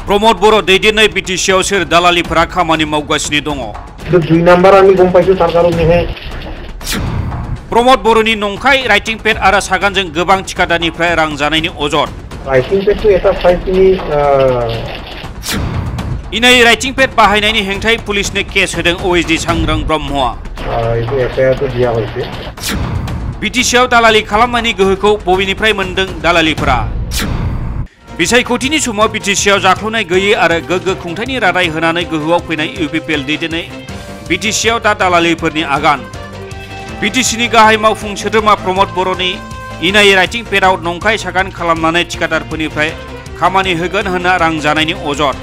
प्रमोद बर' दैदेननाय बिटिसिआव सोर दालालिफोरा खामानि मावगासिनो दङ। 2 नाम्बार आंनि गम पाइছো सरकारनिहे प्रमोद बर'नि नंखाय राइटिं पेड आरो सागानजों गोबां थिकादारनिफ्राय रां जानायनि अजद। राइटिं पेड तो एटा साइटनि इनाय राइटिं पेड बाहायनायनि हेंथायै पुलिसनो केस होदों ओएसडि सांग्रां ब्रह्मआ। इसे एफआईआर तो दिया होइसे। बिटिसिआव दालालि खालामनायनि गोहोखौ बबेनिफ्राय मोनदों दालालिफोरा? बिसायख'थिनि समाव बिटिसिआव जाख्ल'नाय गैयै आरो गोग्गो खुंथायनि रादाय होनानै गोहोआव फैनाय इउपिपिएल दैदेननाय बिटिसिआव दा दालालिफोरनि आगान। बिटिसिनि गाहाय मावफुं सोद्रोमा प्रमोद बर'नि इनाय राइटिं पेडआव नंखाय सागान खालामनानै थिकादारफोरनिफ्राय खामानि होगोन होनना रां जानायनि अजद।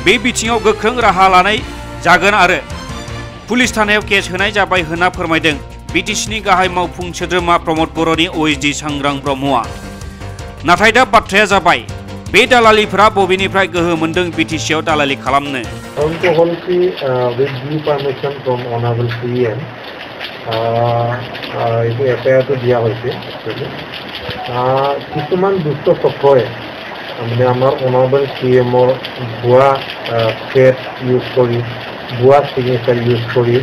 बे बिथिङाव गोख्रों राहा लानाय जागोन आरो पुलिस थानायाव केस होनाय जाबाय होनना फोरमायदों बिटिसिनि गाहाय मावफुं सोद्रोमा प्रमोद बर'नि ओएसडि सांग्रां ब्रह्मआ। नाथाय दा बाथ्राया जाबाय बे दालालिफोरा बबेनिफ्राय गोहो मोनदों बिटिसिआव दालालि खालामनो? एफआईआर तो दिया होइसे। किछुमान दुष्ट चक्रए মানে আমার অনারেবল সিএমৰ ভুয়া পেড ইউজ কৰি ভুয়া সিগনেচাৰ ইউজ কৰি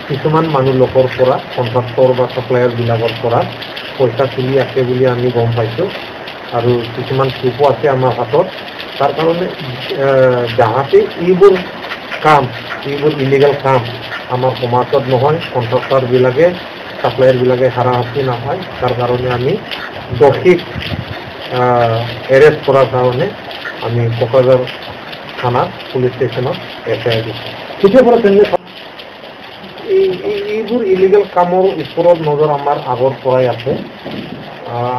কিছুমান মানুহ লোকৰ পৰা কন্ট্ৰাক্টৰ বা সাপ্লায়াৰ বিলাকৰ পৰা পইচা তুলি আছে বুলি আমি গম পাইছো আৰু কিছুমান প্ৰুফো আছে আমাৰ হাতত। তাৰ কাৰণে যাহাতে এইবোৰ ইলিগেল কাম আমাৰ সমাজত নহয়, কন্ট্ৰাক্টৰ বিলাকে সাপ্লায়াৰ বিলাকে হাৰাহাস্তি নহয়, তাৰ কাৰণে আমি দোষীক এৰেস্ট কৰাৰ কাৰণে আমি কোকৰাঝাৰ থানা পুলিশ স্টেশনত এফআইআৰ দিছি। এইবোৰ ইলিগেল কামৰ ওপৰত নজৰ আমাৰ আগৰ পৰাই আছে।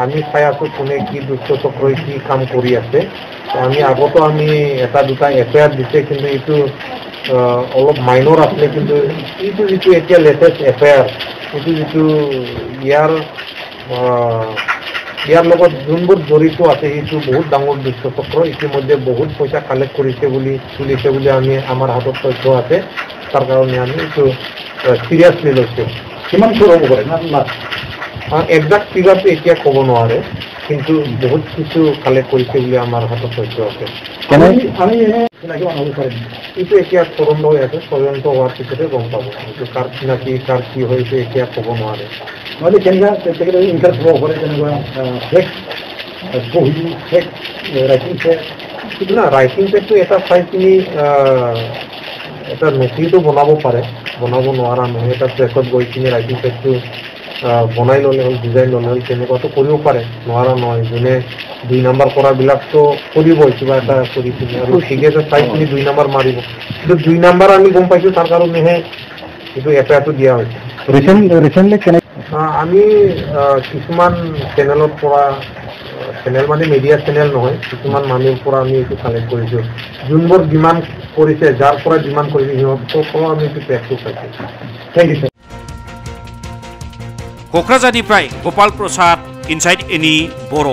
আমি চাই আছো কোনে কি দুষ্ট চক্ৰই কি কাম কৰি আছে। আমি আগতো আমি এটা দুটা এফআইআৰ দিছে, কিন্তু এইটো অলপ মাইনৰ আছে। কিন্তু এইটো যিটো এতিয়া লেটেষ্ট এফআইআৰ, এইটো যিটো ইয়াৰ লগত যোনবোৰ জড়িত আছে সেইটো বহুত ডাঙৰ দুষ্ট চক্ৰ। ইতিমধ্যে বহুত পইচা কালেক্ট কৰিছে বুলি তুলিছে বুলি আমি আমাৰ হাতত তথ্য আছে। তাৰ কাৰণে আমি এইটো চিৰিয়াছলি লৈছোঁ। কিমান চোৰ হ'ব পাৰে না একজাক্ট ফিগাৰটো এতিয়া ক'ব নোৱাৰে, কিন্তু বহুত কিছু কালেক্ট কৰিছে বুলি আমাৰ হাতত তথ্য আছে। এইটো এতিয়া তদন্ত হৈ আছে, তদন্ত হোৱাৰ পিছতে গম পাব এইটো কাৰ চিনাকি কাৰ কি হৈছে এতিয়া ক'ব নোৱাৰে। মানে কেনেকুৱা ইণ্টাৰেষ্ট হ'ব পাৰে, তেনেকুৱা ৰাইটিং পেডটো এটা চাই কিনি এটা নকলিটো বনাব পাৰে, বনাব নোৱাৰা নহয়। এটা প্ৰেছত গৈ কিনি ৰাইটিং পেডটো বনাই ল'লে হ'ল, ডিজাইন ল'লে হ'ল, তেনেকুৱাটো কৰিব পাৰে, নোৱাৰা নহয়। যোনে 2 নাম্বাৰ কৰাবিলাকতো কৰিবই কিবা এটা কৰি কিনি, আৰু ঠিকেছে চাই কিনি 2 নাম্বাৰ মাৰিব। কিন্তু 2 নাম্বাৰ আমি গম পাইছোঁ তাৰ কাৰণেহে এইটো এফআইআৰটো দিয়া হৈছে। আমি কিছুমান চেনেলৰ পৰা, চেনেল মানে মিডিয়া চেনেল নহয়, কিছুমান মানুহৰ পৰা আমি এইটো কালেক্ট কৰিছোঁ। যোনবোৰ ডিমাণ্ড কৰিছে, যাৰ পৰা ডিমাণ্ড কৰিছে সিহঁতৰ পৰা আমি এইটো পেডটো পাইছোঁ। Thank you. क'क्राझारनिफ्राय गपाल प्रसाद, इनसाइड एनि बर'।